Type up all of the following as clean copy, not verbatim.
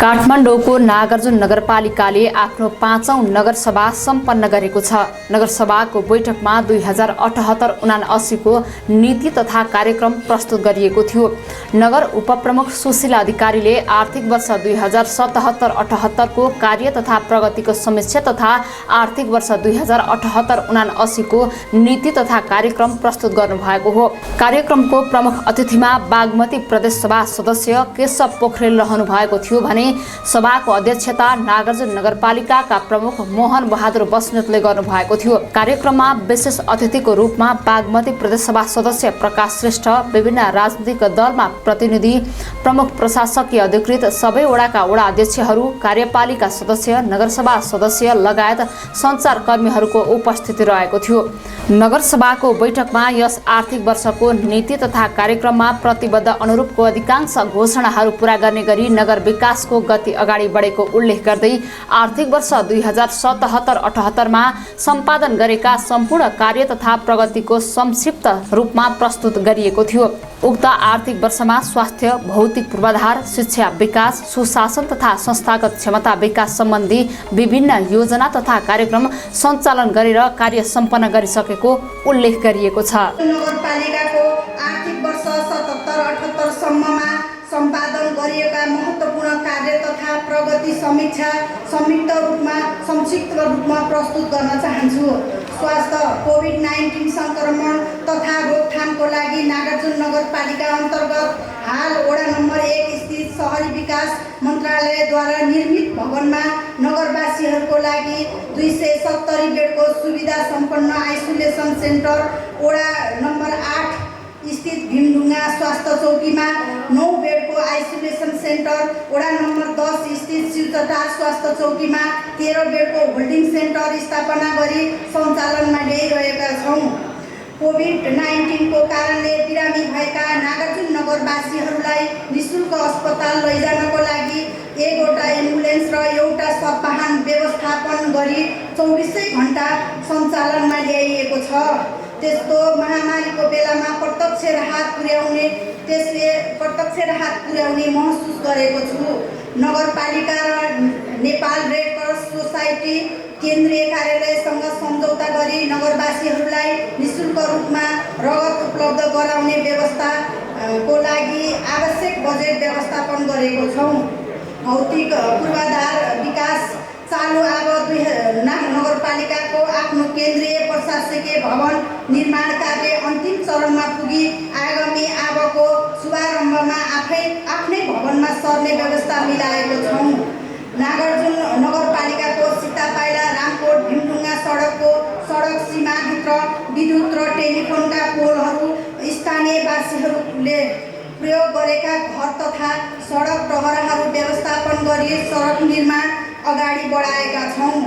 काठमाडौँको नागार्जुन नगरपालिकाले आफ्नो 5औं नगरसभा सम्पन्न गरेको छ। नगरसभाको बैठकमा 2078-79 को नीति तथा कार्यक्रम प्रस्तुत गरिएको थियो। नगर उपप्रमुख सुशीला अधिकारीले आर्थिक वर्ष 2077-78 को कार्य तथा प्रगतिको समीक्षा तथा आर्थिक वर्ष 2078-79 को नीति तथा कार्यक्रम प्रस्तुत गर्नुभएको हो। कार्यक्रमको प्रमुख अतिथिमा बागमती प्रदेश सभा सदस्य केशव पोखरेल रहनु भएको थियो भने सभाको अध्यक्षता नागार्जुन नगरपालिकाका प्रमुख मोहन बहादुर बस्नेतले गर्नुभएको थियो। कार्यक्रममा विशेष अतिथिको रूपमा बागमती प्रदेश सभा सदस्य प्रकाश श्रेष्ठ, विभिन्न राजनीतिक दलमा प्रतिनिधि, प्रमुख प्रशासकीय अधिकृत, सबै वडाका वडा अध्यक्षहरू, कार्यपालिका सदस्य, नगरसभा सदस्य लगायत सञ्चारकर्मीहरूको उपस्थिति रहेको थियो। नगरसभाको बैठकमा यस आर्थिक वर्षको नीति तथा कार्यक्रममा प्रतिबद्ध अनुरूपको अधिकांश घोषणाहरू पूरा गर्ने गरी नगर विकासको गति अगाडि बढेको उल्लेख गर्दै आर्थिक वर्ष 2077-78 मा सम्पादन गरेका सम्पूर्ण कार्य तथा प्रगतिको संक्षिप्त रूपमा प्रस्तुत गरिएको थियो। उक्त आर्थिक वर्षमा स्वास्थ्य, भौतिक पूर्वाधार, शिक्षा विकास, सुशासन तथा संस्थागत क्षमता विकास सम्बन्धी विभिन्न योजना तथा कार्यक्रम सञ्चालन गरेर कार्य सम्पन्न गरिसकेको उल्लेख गरिएको छ। नगरपालिकाको आर्थिक वर्ष 77-78 सम्ममा सम्पादन गरिएका महत्त्वपूर्ण कार्य तथा प्रगति समीक्षा संक्षिप्त रूपमा प्रस्तुत गर्न चाहन्छु। स्वास्थ्य, कोभिड-19 सङ्क्रमण तथा रोकथामको लागि नागार्जुन नगरपालिका अन्तर्गत हाल वडा नम्बर 1 स्थित शहरी विकास मन्त्रालयद्वारा निर्मित भवनमा नगरवासीहरूको लागि 270 बेडको सुविधा सम्पन्न आइसोलेसन सेन्टर, वडा नम्बर 8 स्थित भीमढुङ्गा स्वास्थ्य चौकीमा 9 बेडको आइसोलेसन सेन्टर, वडा नम्बर 10 स्थित शिवचटार स्वास्थ्य चौकीमा 13 बेडको होल्डिङ सेन्टर स्थापना गरी सञ्चालनमा ल्याइरहेका छौँ। कोभिड-19 को कारणले बिरामी भएका नागार्जुन नगरवासीहरूलाई निःशुल्क अस्पताल लैजानको लागि 1वटा एम्बुलेन्स र एउटा सवाहन व्यवस्थापन गरी 24 घण्टा सञ्चालनमा ल्याइएको छ। त्यस्तो महामारीको बेलामा प्रत्यक्ष राहत पुर्याउने महसुस गरेको छु। नगरपालिका र नेपाल रेड क्रस सोसाइटी केन्द्रीय कार्यालयसँग सम्झौता गरी नगरवासीहरूलाई निःशुल्क रूपमा रगत उपलब्ध गराउने व्यवस्थाको लागि आवश्यक बजेट व्यवस्थापन गरेको छौँ। भौतिक पूर्वाधार विकास चालु नगरपालिकाको आफ्नो केन्द्रीय प्रशासकीय भवन निर्माण कार्य अन्तिम चरणमा पुगी आगामी आवको शुभारम्भमा आफ्नै भवनमा सर्ने व्यवस्था मिलाएको छौँ। नागार्जुन नगरपालिकाको सीतापाइला रामकोट भीमढुङ्गा सडक सीमाभित्र विद्युत र टेलिफोनका पोलहरू स्थानीयवासीहरूले प्रयोग गरेका घर तथा सडक टहराहरू व्यवस्थापन गरी सडक निर्माण अगाडि बढाएका छौँ।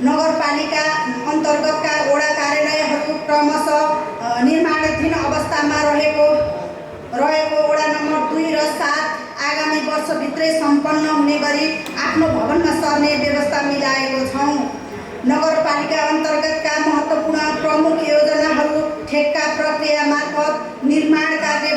नगरपालिका अन्तर्गतका वडा कार्यालयहरू क्रमशः निर्माणाधीन अवस्थामा रहेको वडा नम्बर 2 र 7 आगामी वर्षभित्रै सम्पन्न हुने गरी आफ्नो भवनमा सर्ने व्यवस्था मिलाएको छौँ। नगरपालिका अन्तर्गतका महत्त्वपूर्ण प्रमुख योजनाहरू ठेक्का प्रक्रिया मार्फत निर्माण कार्य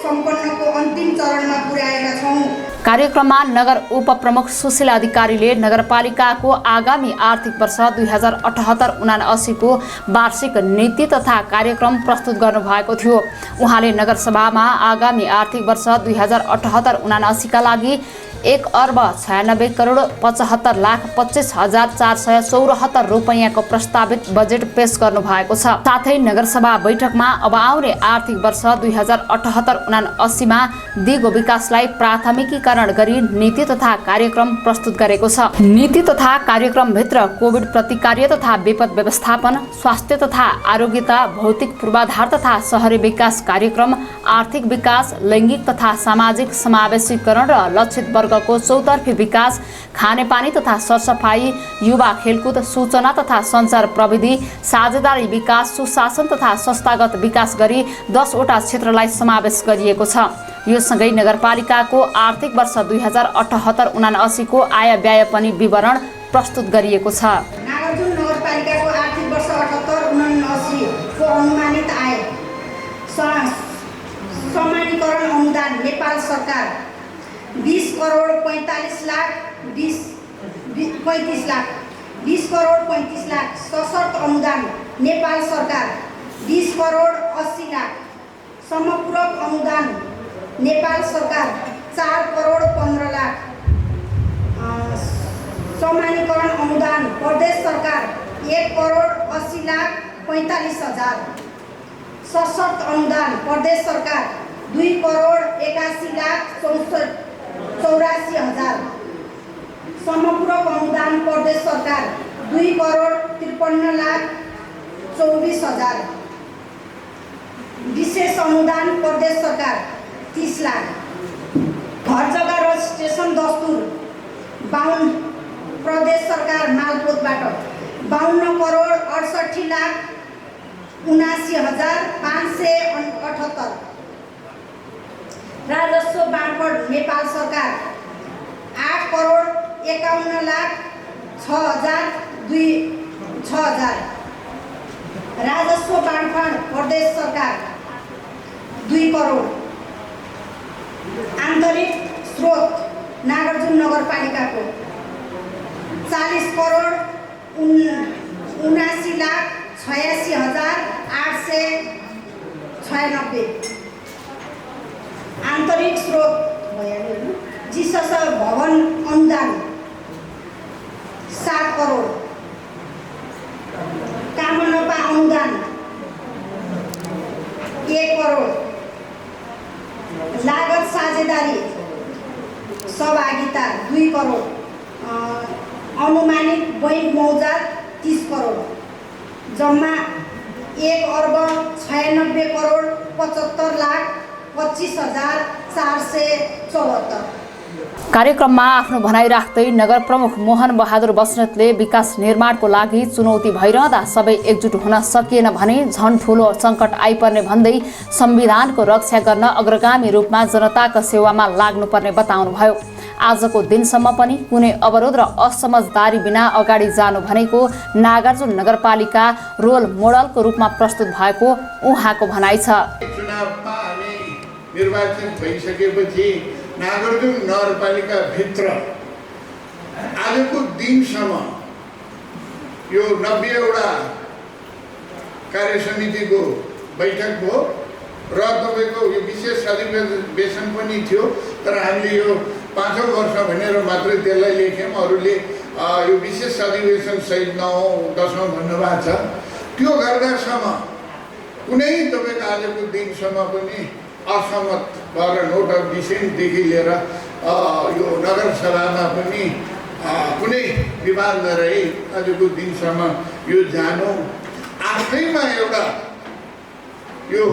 सम्पन्नको अन्तिम चरणमा पुर्याएका छौँ। कार्यक्रममा नगर उपप्रमुख सुशीला अधिकारीले नगरपालिकाको आगामी आर्थिक वर्ष 2078-79 को वार्षिक नीति तथा कार्यक्रम प्रस्तुत गर्नुभएको थियो। उहाँले नगरसभामा आगामी आर्थिक वर्ष 2078-79 का लागि 1,96,75,25,474 रुपैयाँको प्रस्तावित बजेट पेश गर्नु भएको छ। साथै नगरसभा बैठकमा अब आउने आर्थिक वर्ष 2078-79 मा दिगो विकासलाई प्राथमिकीकरण गरी नीति तथा कार्यक्रम प्रस्तुत गरेको छ। नीति तथा कार्यक्रमभित्र कोभिड प्रतिकार्य तथा विपद व्यवस्थापन, स्वास्थ्य तथा आरोग्यता, भौतिक पूर्वाधार तथा शहरी विकास कार्यक्रम, आर्थिक विकास, लैङ्गिक तथा सामाजिक समावेशीकरण र लक्षित वर्गको चौतर्फी विकास, खानेपानी तथा सरसफाई, युवा खेलकुद, सूचना तथा सञ्चार प्रविधि, साझेदारी विकास, सुशासन तथा संस्थागत विकास गरी 10 वटा क्षेत्रलाई समावेश गरिएको छ। यो सँगै नगरपालिकाको आर्थिक वर्ष 2078-79 को आय व्यय पनि विवरण प्रस्तुत गरिएको छ। नागार्जुन नगरपालिकाको आर्थिक वर्ष 78-79 को अनुमानित आय समानीकरण अनुदान नेपाल सरकार 20 करोड 45 लाख 35 लाख 20 करोड 35 लाख सशर्त अनुदान नेपाल सरकार 20 करोड 80 लाख समपूरक अनुदान नेपाल सरकार 4 करोड 15 लाख समानीकरण अनुदान प्रदेश सरकार 1 करोड 80 लाख 45 हजार सशर्त अनुदान प्रदेश सरकार 2 करोड 81 लाख 84 हजार समपूरक अनुदान प्रदेश सरकार 2 करोड 53 लाख 24 हजार विशेष अनुदान प्रदेश सरकार 30 लाख घर जग्गा रजिस्ट्रेसन दस्तुर 52 प्रदेश सरकार मालपोतबाट 52 करोड 68 लाख 79 हजार 578 राजस्व बाँडफाँड नेपाल सरकार 8 करोड 51 लाख 6 हजार राजस्व बाँडफाँड प्रदेश सरकार 2 करोड आन्तरिक स्रोत नागार्जुन नगरपालिकाको 40 करोड 79 लाख 86 हजार 896 आन्तरिक स्रोत जीसस भवन अनुदान 7 करोड कामनपा अनुदान 1 करोड लागत साझेदारी सहभागिता 2 करोड अनुमानित बैंक मौजात 30 करोड जम्मा 1 अर्ब 96 करोड 75 लाख 25 हजार 474 कार्यक्रममा आफ्नो भनाइ राख्दै नगर प्रमुख मोहन बहादुर बस्नेतले विकास निर्माणको लागि चुनौती भइरहँदा सबै एकजुट हुन सकिएन भने झन् ठूलो सङ्कट आइपर्ने भन्दै संविधानको रक्षा गर्न अग्रगामी रूपमा जनताको सेवामा लाग्नुपर्ने बताउनुभयो। आजको दिनसम्म पनि कुनै अवरोध र असमझदारी बिना अगाडि जानु भनेको नागार्जुन नगरपालिका रोल मोडलको रूपमा प्रस्तुत भएको उहाँको भनाइ छ। चुनावमा हामी निर्वाचित भइसकेपछि नागार्जुन नगरपालिका भित्र आजको दिनसम्म यो 90वटा कार्य समितिको बैठक भयो र तपाईको यो विशेष अधिवेशन पनि थियो। तर हामीले यो 5औं वर्ष भनेर मात्रै त्यसलाई लेख्यौँ, अरूले यो विशेष अधिवेशन सहित 9औं 10औं भन्नुभएको छ। त्यो गर्दासम्म कुनै तपाईको आजको दिनसम्म पनि असहमत भएर नोट अफ डिसेन्टदेखि लिएर यो नगरसभामा पनि कुनै विवाद नरही आजको दिनसम्म यो जानु आफैमा एउटा यो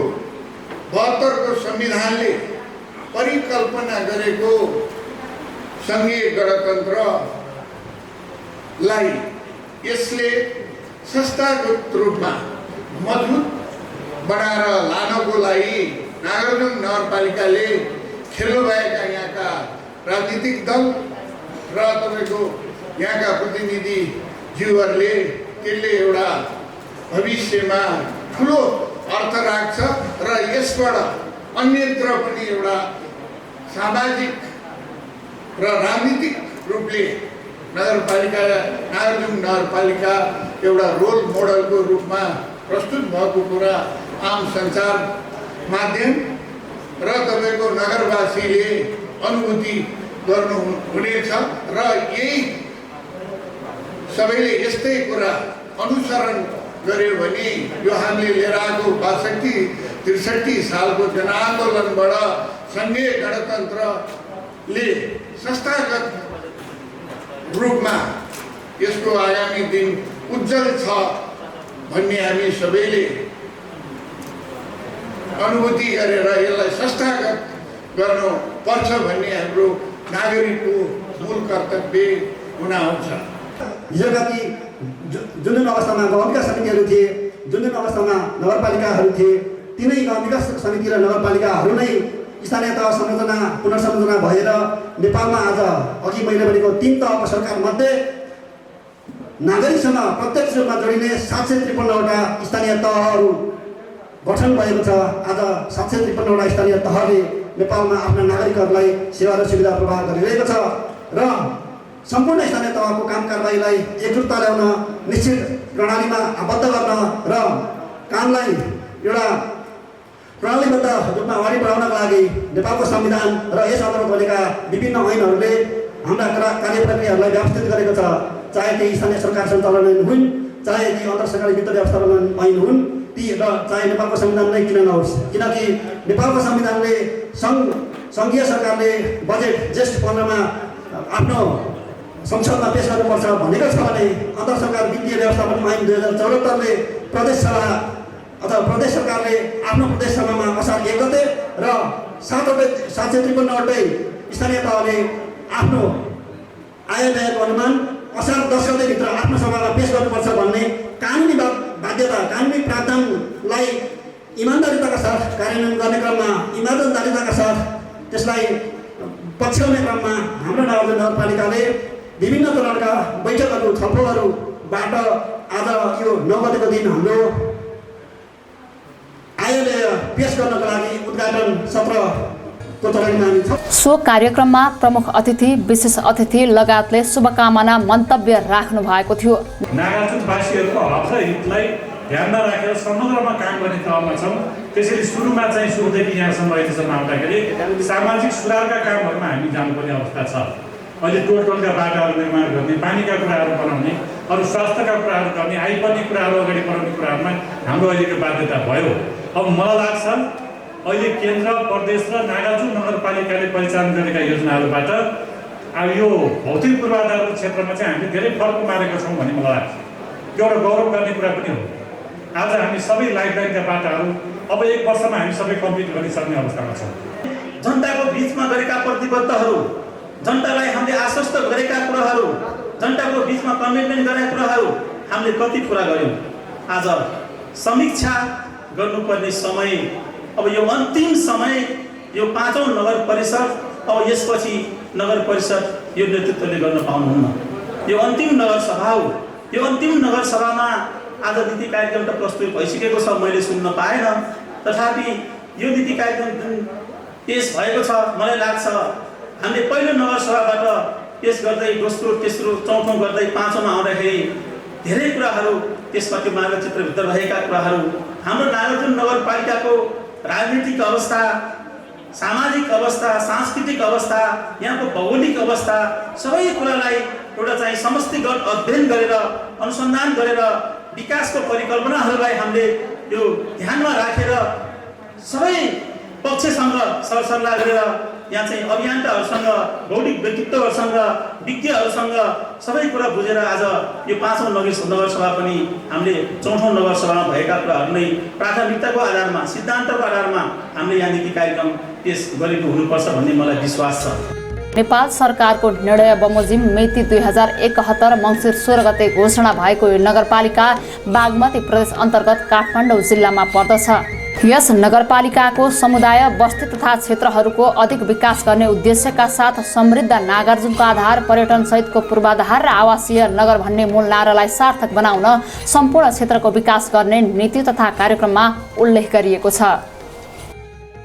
72 को संविधानले परिकल्पना गरेको सङ्घीय गणतन्त्रलाई यसले संस्थागत रूपमा मजबुत बनाएर लानको लागि नागार्जुन नगरपालिकाले खेल्नुभएका यहाँका राजनीतिक दल र तपाईको यहाँका प्रतिनिधिज्यूहरूले त्यसले एउटा भविष्यमा ठुलो अर्थ राख्छ र यसबाट अन्यत्र पनि एउटा सामाजिक र राजनीतिक रूपले नागार्जुन नगरपालिका एउटा रोल मोडलको रूपमा प्रस्तुत भएको कुरा आम सञ्चार माध्यम र तपाईको नगरवासीले अनुभूति गर्नुहुनेछ र यही सबैले यस्तै कुरा अनुसरण गर्यो भने यो हामीले लिएर आएको 62-63 सालको जनआन्दोलनबाट सङ्घीय गणतन्त्रले संस्थागत रूपमा यसको आगामी दिन उज्जवल छ भन्ने हामी सबैले अनुभूति गरेर यसलाई संस्थागत गर्नु पर्छ भन्ने हाम्रो नागरिकको मूल कर्तव्य हुन आउँछ। हिजोका ती जुन अवस्थामा गाउँ विकास समितिहरू थिए, जुन अवस्थामा नगरपालिकाहरू थिए, तिनै गाउँ विकास समिति र नगरपालिकाहरू नै स्थानीय तह संरचना पुनर्संरचना भएर नेपालमा आज अघि मैले भनेको 3 तहको सरकार मध्ये नागरिकसँग प्रत्यक्ष रूपमा जोडिने 753वटा स्थानीय तहहरू गठन भएको छ। आज 753वटा स्थानीय तहले नेपालमा आफ्ना नागरिकहरूलाई सेवा र सुविधा प्रवाह गरिरहेको छ र सम्पूर्ण स्थानीय तहको काम कारबाहीलाई एकरूपता ल्याउन, निश्चित प्रणालीमा आबद्ध गर्न र कामलाई एउटा प्रणालीबद्ध रूपमा अगाडि बढाउनका लागि नेपालको संविधान र यस अन्तर्गत बनेका विभिन्न ऐनहरूले हाम्रा कार्य प्रक्रियाहरूलाई व्यवस्थित गरेको छ। चाहे ती स्थानीय सरकार सञ्चालन ऐन हुन्, चाहे ती अन्तर सरकारी वित्त व्यवस्थापन ऐन हुन्, ती र चाहे नेपालको संविधान नै किन नहोस्, किनकि नेपालको संविधानले सङ्घीय सरकारले बजेट जेष्ठ 15मा आफ्नो संसदमा पेश गर्नुपर्छ भनेको छ भने अन्तर सरकार वित्तीय व्यवस्थापन ऐन 2074ले प्रदेश सभा अथवा प्रदेश सरकारले आफ्नो प्रदेश सभामा असार 1 गते र 753 वटै स्थानीय तहले आफ्नो आय व्ययको अनुमान असार 10 गतेभित्र आफ्नो सभामा पेश गर्नुपर्छ भन्ने कानुनी बाध्यता, कानुनी प्रावधानलाई इमान्दारिताका साथ कार्यान्वयन गर्ने क्रममा, इमान्दारिताका साथ त्यसलाई पछ्याउने क्रममा हाम्रो नागार्जुन नगरपालिकाले विभिन्न तहका बैठकहरू, छलफलहरूबाट आज यो 9 गतेको दिन हाम्रो आयोले पेश गर्नको लागि उद्घाटन सत्रको तयारीमा हामी छौँ। सो कार्यक्रममा प्रमुख अतिथि, विशेष अतिथि लगायतले शुभकामना मन्तव्य राख्नु भएको थियो। नागार्जुनवासीहरूको हक र हितलाई ध्यानमा राखेर समग्रमा काम गर्ने क्रममा छौँ। त्यसैले सुरुदेखि यहाँसम्म अहिलेसम्म आउँदाखेरि सामाजिक सुधारका कामहरूमा हामी जानुपर्ने अवस्था छ। अहिले टोलका बाटाहरू निर्माण गर्ने, पानीका कुराहरू बनाउने, अरू स्वास्थ्यका कुराहरू गर्ने, आइपर्ने कुराहरू अगाडि बढाउने कुराहरूमा हाम्रो अहिलेको बाध्यता भयो। अब मलाई लाग्छ अहिले केन्द्र, प्रदेश र नागार्जुन नगरपालिकाले परिचालन गरेका योजनाहरूबाट अब यो भौतिक पूर्वाधारको क्षेत्रमा चाहिँ हामीले धेरै फरक मारेका छौँ भन्ने मलाई लाग्छ। यो एउटा गौरव गर्ने कुरा पनि हो। आज हामी सबै लाइफलाइनका बाटाहरू अब 1 वर्षमा हामी सबै कम्प्लिट गरिसक्ने अवस्थामा छौँ। जनताको बिचमा गरेका प्रतिबद्धहरू, जनतालाई हामीले आश्वस्त गरेका कुराहरू, जनताको बिचमा कमिटमेन्ट गरेका कुराहरू हामीले कति पुरा गऱ्यौँ। आज समीक्षा गर्नुपर्ने समय, अब यो अन्तिम समय, यो 5औं नगर परिषद, अब यसपछि नगर परिषद यो नेतृत्वले गर्न पाउनुहुन्न। यो अन्तिम नगर सभा हो। यो अन्तिम नगर सभामा आज नीति कार्यक्रम त प्रस्तुत भइसकेको छ, मैले सुन्न पाएन। तथापि यो नीति कार्यक्रम जुन पेश भएको छ, मलाई लाग्छ हामीले पहिलो नगर सभाबाट पेश गर्दै दोस्रो, तेस्रो, चौथौँ गर्दै 5औँमा आउँदाखेरि धेरै कुराहरू त्यसपछि मार्गचित्रभित्र रहेका कुराहरू, हाम्रो नागार्जुन नगरपालिकाको राजनीतिक अवस्था, सामाजिक अवस्था, सांस्कृतिक अवस्था, यहाँको भौगोलिक अवस्था, सबै कुरालाई एउटा चाहिँ समष्टिगत अध्ययन गरेर, अनुसन्धान गरेर विकासको परिकल्पनाहरूलाई हामीले यो ध्यानमा राखेर सबै पक्षसँग सरसल्लाह गरेर यहाँ चाहिँ अभियन्ताहरूसँग, बौद्धिक व्यक्तित्वहरूसँग, विज्ञहरूसँग सबै कुरा बुझेर आज यो 5औं नगर सभा पनि हामीले 4औं नगर सभामा भएका कुराहरू नै प्राथमिकताको आधारमा, सिद्धान्तको आधारमा हामीले यहाँ नीति कार्यक्रम पेश गरेको हुनुपर्छ भन्ने मलाई विश्वास छ। नेपाल सरकारको निर्णय बमोजिम मिति 2071 मङ्सिर 16 गते घोषणा भएको यो नगरपालिका बागमती प्रदेश अन्तर्गत काठमाडौँ जिल्लामा पर्दछ। यस नगरपालिकाको समुदाय, बस्ती तथा क्षेत्रहरूको अधिक विकास गर्ने उद्देश्यका साथ समृद्ध नागार्जुनको आधार, पर्यटन सहितको पूर्वाधार र आवासीय नगर भन्ने मूल नारालाई सार्थक बनाउन सम्पूर्ण क्षेत्रको विकास गर्ने नीति तथा कार्यक्रममा उल्लेख गरिएको छ।